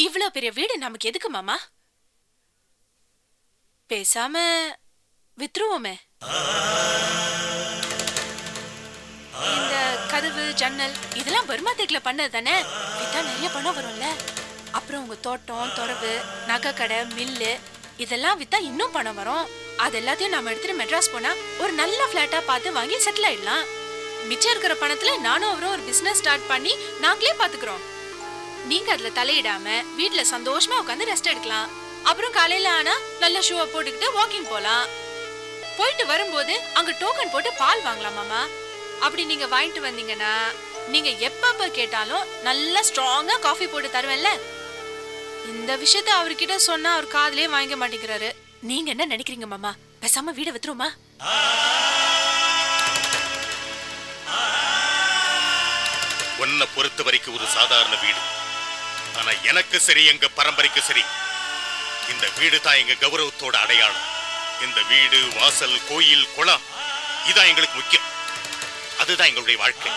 இவ்ளோ பெரிய வீடு நமக்கு எதுக்கு மாமா? பேசாம வித்துருவோமே. இந்த கதவு ஜன்னல் இதெல்லாம் பர்மா தேக்குல பண்ணது தானே. வித்தா நிறைய பணம் வரும்ல. அப்புறம் உங்க தோட்டம் தொரவு நகை கடை மில்லு இதெல்லாம் வித்தா இன்னும் பணம் வரும். அது எல்லாத்தையும் நாம எடுத்துட்டு மெட்ராஸ் போனா ஒரு நல்ல பிளாட்டா பார்த்து வாங்கி செட்டில் ஆயிடலாம். மிச்சம் இருக்கிற பணத்துல நானும் அவரும் ஒரு பிசினஸ் ஸ்டார்ட் பண்ணி நாங்களே பாத்துக்கிறோம். நீங்க அதுல தலையிடாம வீட்டுல சந்தோஷமா உட்காந்து ரெஸ்ட் எடுக்கலாம். அப்புறம் காலையில ஆனா நல்ல ஷூவை போட்டுக்கிட்டு வாக்கிங் போலாம். போயிட்டு வரும்போது அங்க டோக்கன் போட்டு பால் வாங்கலாம் மாமா. அப்படி நீங்க வாங்கிட்டு வந்தீங்கன்னா நீங்க எப்ப கேட்டாலும் நல்லா ஸ்ட்ராங்கா காஃபி போட்டு தருவேன்ல. இந்த விஷயத்த அவர்கிட்ட சொன்னா அவர் காதுலயே வாங்க மாட்டேங்கிறாரு. நீங்க என்ன நினைக்கிறீங்க மாமா? பேசாம வீட வித்துருமா? உன்னை பொறுத்த வரைக்கும் ஒரு சாதாரண வீடு. ஆனா எனக்கு சரி எங்க பரம்பரைக்கு சரி இந்த வீடு தான் எங்க கௌரவத்தோட அடையாளம். இந்த வீடு வாசல் கோயில் குளம் இதான் எங்களுக்கு முக்கியம். அதுதான் எங்களுடைய வாழ்க்கை.